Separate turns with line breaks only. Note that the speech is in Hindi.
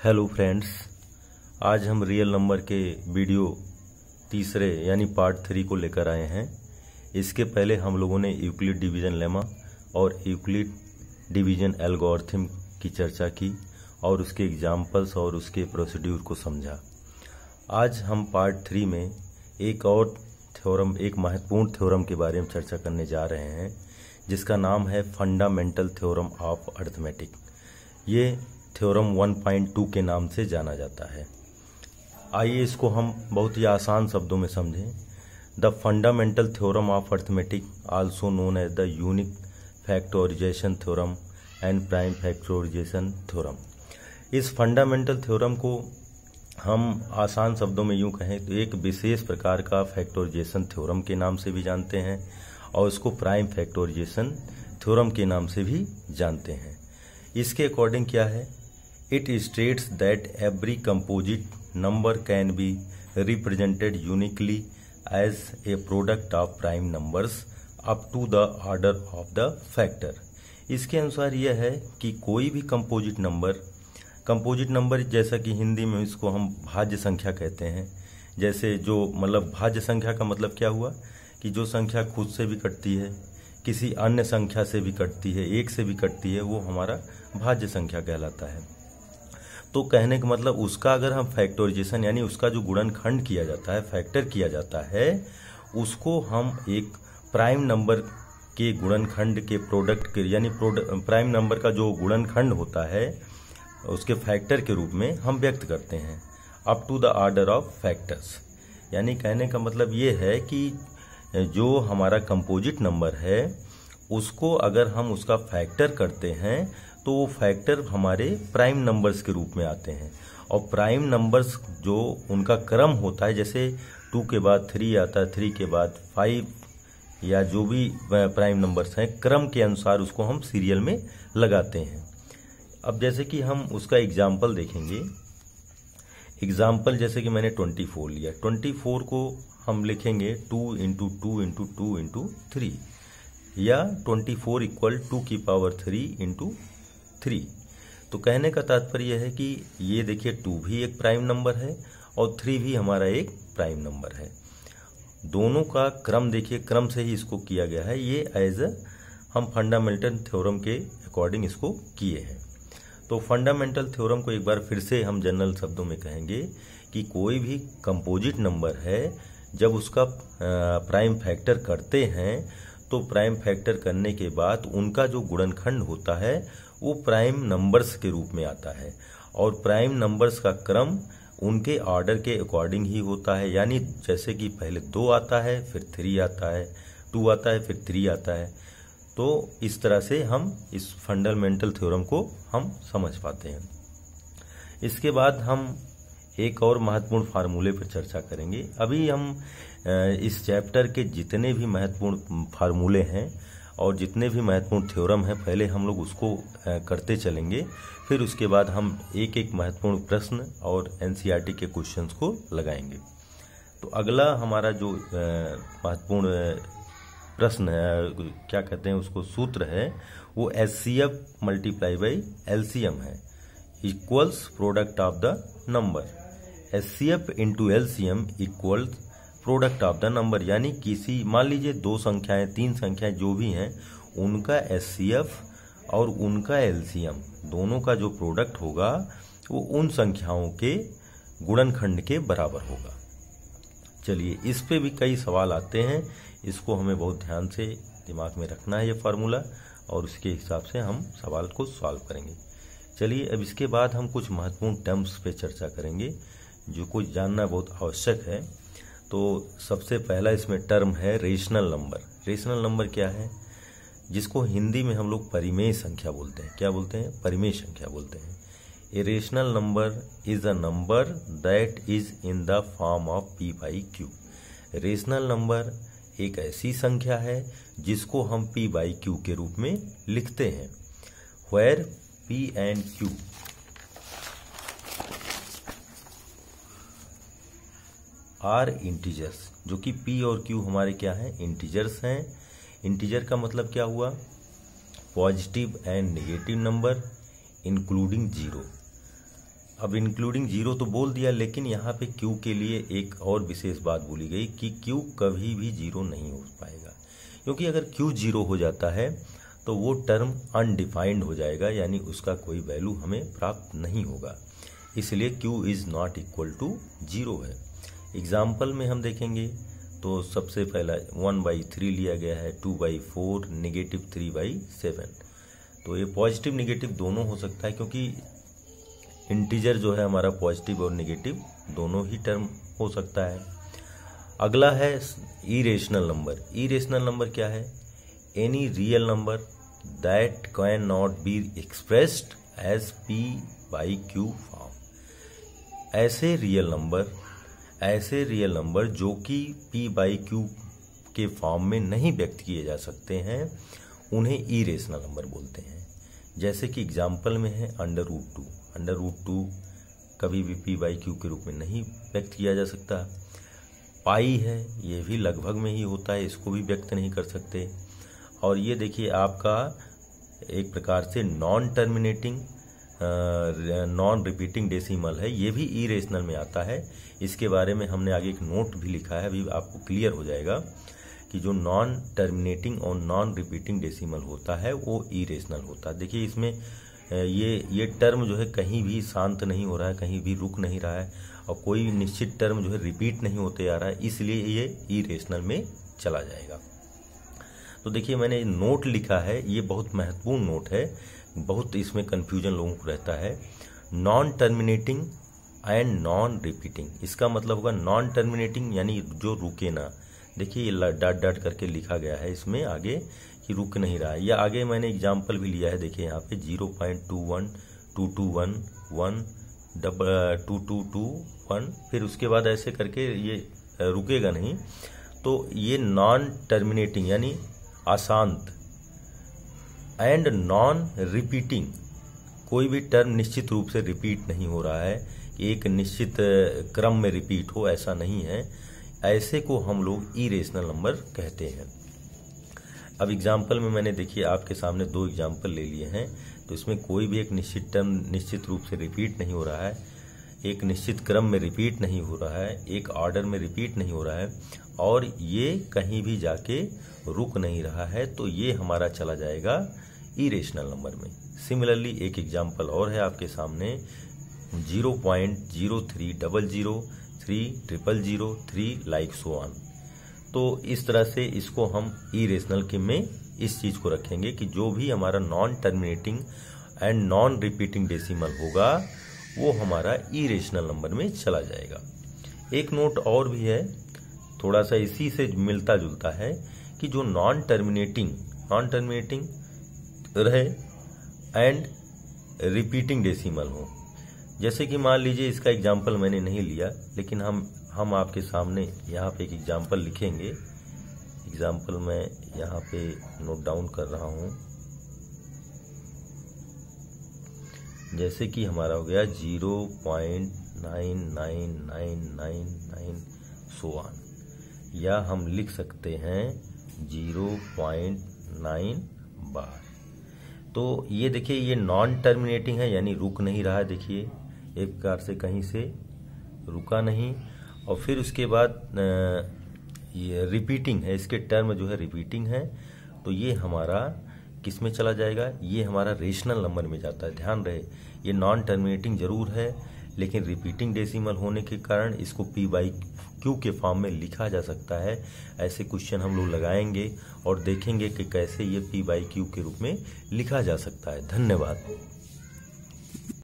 हेलो फ्रेंड्स, आज हम रियल नंबर के वीडियो तीसरे यानी पार्ट 3 को लेकर आए हैं। इसके पहले हम लोगों ने यूक्लिड डिवीजन लेमा और यूक्लिड डिवीजन एल्गोरिथम की चर्चा की और उसके एग्जाम्पल्स और उसके प्रोसीड्यूर को समझा। आज हम पार्ट 3 में एक और थ्योरम, एक महत्वपूर्ण थ्योरम के बारे में चर्चा करने जा रहे हैं, जिसका नाम है फंडामेंटल थ्योरम ऑफ अरिथमेटिक। ये थ्योरम 1.2 के नाम से जाना जाता है। आइए इसको हम बहुत ही आसान शब्दों में समझें। The fundamental theorem of arithmetic, also known as the unique factorisation theorem and prime factorisation theorem. इस फंडामेंटल थ्योरम को हम आसान शब्दों में यूं कहें तो एक विशेष प्रकार का फैक्टराइजेशन थ्योरम के नाम से भी जानते हैं और इसको प्राइम फैक्टराइजेशन थ्योरम के नाम से भी जानते हैं। इसके अकॉर्डिंग क्या है? It states that every composite number can be represented uniquely as a product of prime numbers up to the order of the factor। इसके अनुसार यह है कि कोई भी कंपोजिट नंबर जैसा कि हिंदी में इसको हम भाज्य संख्या कहते हैं। जैसे जो मतलब भाज्य संख्या का मतलब क्या हुआ कि जो संख्या खुद से भी कटती है, किसी अन्य संख्या से भी कटती है, एक से भी कटती है, वो हमारा भाज्य संख्या कहलाता है। तो कहने का मतलब उसका अगर हम फैक्टराइजेशन यानी उसका जो गुणनखंड किया जाता है, फैक्टर किया जाता है, उसको हम एक प्राइम नंबर के गुणनखंड के प्रोडक्ट के यानी प्राइम नंबर का जो गुणनखंड होता है उसके फैक्टर के रूप में हम व्यक्त करते हैं up to the order of factors. यानी कहने का मतलब ये है कि जो हमारा कंपोजिट नंबर है उसको अगर हम उसका फैक्टर करते हैं तो वो फैक्टर हमारे प्राइम नंबर्स के रूप में आते हैं। और प्राइम नंबर्स जो उनका क्रम होता है, जैसे 2 के बाद 3 आता है, 3 के बाद 5 या जो भी प्राइम नंबर्स हैं, क्रम के अनुसार उसको हम सीरियल में लगाते हैं। अब जैसे कि हम उसका एग्जाम्पल देखेंगे। एग्जाम्पल जैसे कि मैंने 24 लिया, 24 को हम लिखेंगे 2 × 2 × 2 × 3 या 24 = 2 की पावर 3 × 3। तो कहने का तात्पर्य है कि ये देखिए 2 भी एक प्राइम नंबर है और 3 भी हमारा एक प्राइम नंबर है। दोनों का क्रम देखिए, क्रम से ही इसको किया गया है। ये एज हम फंडामेंटल थ्योरम के अकॉर्डिंग इसको किए हैं। तो फंडामेंटल थ्योरम को एक बार फिर से हम जनरल शब्दों में कहेंगे कि कोई भी कंपोजिट नंबर है, जब उसका प्राइम फैक्टर करते हैं तो प्राइम फैक्टर करने के बाद उनका जो गुणनखंड होता है वो प्राइम नंबर्स के रूप में आता है और प्राइम नंबर्स का क्रम उनके ऑर्डर के अकॉर्डिंग ही होता है। यानी जैसे कि पहले 2 आता है, फिर 3 आता है, 2 आता है, फिर 3 आता है। तो इस तरह से हम इस फंडामेंटल थ्योरम को हम समझ पाते हैं। इसके बाद हम एक और महत्वपूर्ण फार्मूले पर चर्चा करेंगे। अभी हम इस चैप्टर के जितने भी महत्वपूर्ण फार्मूले हैं और जितने भी महत्वपूर्ण थ्योरम हैं, पहले हम लोग उसको करते चलेंगे, फिर उसके बाद हम एक एक महत्वपूर्ण प्रश्न और एनसीईआरटी के क्वेश्चंस को लगाएंगे। तो अगला हमारा जो महत्वपूर्ण प्रश्न है, क्या कहते हैं उसको, सूत्र है, वो HCF × LCM है, equals product of the number. HCF × LCM equals product of the number. यानी किसी, मान लीजिए 2 संख्याएं, 3 संख्याएं जो भी हैं, उनका HCF और उनका LCM दोनों का जो प्रोडक्ट होगा वो उन संख्याओं के गुणनखंड के बराबर होगा। चलिए, इस पे भी कई सवाल आते हैं, इसको हमें बहुत ध्यान से दिमाग में रखना है ये फार्मूला, और उसके हिसाब से हम सवाल को सॉल्व करेंगे। चलिए, अब इसके बाद हम कुछ महत्वपूर्ण टर्म्स पे चर्चा करेंगे जो कुछ जानना बहुत आवश्यक है। तो सबसे पहला इसमें टर्म है रेशनल नंबर। रेशनल नंबर क्या है? जिसको हिंदी में हम लोग परिमेय संख्या बोलते हैं। क्या बोलते हैं? परिमेय संख्या बोलते हैं। A rational number is a number that is in the form of p/q। Rational number एक ऐसी संख्या है जिसको हम p/q के रूप में लिखते हैं, where p and q are integers, जो कि p और q हमारे क्या हैं? इंटीजर्स हैं। इंटीजर का मतलब क्या हुआ? Positive and negative number including 0। अब इंक्लूडिंग जीरो तो बोल दिया, लेकिन यहाँ पे क्यू के लिए एक और विशेष बात बोली गई कि क्यू कभी भी जीरो नहीं हो पाएगा, क्योंकि अगर क्यू जीरो हो जाता है तो वो टर्म अनडिफाइंड हो जाएगा, यानी उसका कोई वैल्यू हमें प्राप्त नहीं होगा। इसलिए q is not equal to zero है। एग्जाम्पल में हम देखेंगे तो सबसे पहला 1/3 लिया गया है, 2/4, -3/7। तो ये पॉजिटिव निगेटिव दोनों हो सकता है, क्योंकि इंटीजर जो है हमारा पॉजिटिव और निगेटिव दोनों ही टर्म हो सकता है। अगला है इरेशनल नंबर। इरेशनल नंबर क्या है? Any real number that can not be expressed as p/q form. ऐसे रियल नंबर जो कि p/q के फॉर्म में नहीं व्यक्त किए जा सकते हैं, उन्हें इरेशनल नंबर बोलते हैं। जैसे कि एग्जाम्पल में है √2। √2 कभी भी p/q के रूप में नहीं व्यक्त किया जा सकता। पाई है, ये भी लगभग में ही होता है, इसको भी व्यक्त नहीं कर सकते। और ये देखिए आपका एक प्रकार से non terminating non repeating decimal है, ये भी इरेशनल में आता है। इसके बारे में हमने आगे एक नोट भी लिखा है, अभी आपको क्लियर हो जाएगा कि जो नॉन टर्मिनेटिंग और नॉन रिपीटिंग डेसिमल होता है वो इरेशनल होता है। देखिए इसमें ये टर्म जो है कहीं भी शांत नहीं हो रहा है, कहीं भी रुक नहीं रहा है, और कोई निश्चित टर्म जो है रिपीट नहीं होते आ रहा है, इसलिए ये इरेशनल में चला जाएगा। तो देखिए मैंने नोट लिखा है, ये बहुत महत्वपूर्ण नोट है, बहुत इसमें कंफ्यूजन लोगों को रहता है। Non terminating and non repeating, इसका मतलब होगा नॉन टर्मिनेटिंग यानी जो रुके ना। देखिए ये डॉट डॉट करके लिखा गया है इसमें आगे कि रुक नहीं रहा है। या आगे मैंने एग्जाम्पल भी लिया है, देखिए यहाँ पे 0.21, 221, 1, 222, 1, फिर उसके बाद ऐसे करके ये रुकेगा नहीं। तो ये नॉन टर्मिनेटिंग यानी अशांत एंड नॉन रिपीटिंग, कोई भी टर्म निश्चित रूप से रिपीट नहीं हो रहा है कि एक निश्चित क्रम में रिपीट हो, ऐसा नहीं है। ऐसे को हम लोग इरेशनल नंबर कहते हैं। अब एग्जाम्पल में मैंने देखिए आपके सामने 2 एग्जाम्पल ले लिए हैं, तो इसमें कोई भी एक निश्चित टर्म निश्चित रूप से रिपीट नहीं हो रहा है, एक निश्चित क्रम में रिपीट नहीं हो रहा है, एक ऑर्डर में रिपीट नहीं हो रहा है, और ये कहीं भी जाके रुक नहीं रहा है, तो ये हमारा चला जाएगा इरेशनल नंबर में। सिमिलरली एक एग्जाम्पल और है आपके सामने 0.030030003 लाइक सो ऑन। तो इस तरह से इसको हम इरेशनल के में इस चीज को रखेंगे कि जो भी हमारा non terminating and non repeating decimal होगा वो हमारा इरेशनल नंबर में चला जाएगा। एक नोट और भी है, थोड़ा सा इसी से मिलता जुलता है, कि जो नॉन टर्मिनेटिंग रहे एंड रिपीटिंग डेसिमल हो। जैसे कि मान लीजिए इसका एग्जाम्पल मैंने नहीं लिया, लेकिन हम आपके सामने यहाँ पे एक एग्जाम्पल लिखेंगे। एग्जाम्पल मैं यहाँ पे नोट डाउन कर रहा हूँ। जैसे कि हमारा हो गया 0.99999 सो ऑन, या हम लिख सकते हैं 0.9 बार। तो ये देखिए ये नॉन टर्मिनेटिंग है, यानी रुक नहीं रहा है। देखिए एक प्रकार से कहीं से रुका नहीं, और फिर उसके बाद ये रिपीटिंग है, इसके टर्म जो है रिपीटिंग है, तो ये हमारा किस में चला जाएगा? ये हमारा रेशनल नंबर में जाता है। ध्यान रहे ये नॉन टर्मिनेटिंग जरूर है, लेकिन रिपीटिंग डेसिमल होने के कारण इसको p/q के फॉर्म में लिखा जा सकता है। ऐसे क्वेश्चन हम लोग लगाएंगे और देखेंगे कि कैसे ये p/q के रूप में लिखा जा सकता है। धन्यवाद।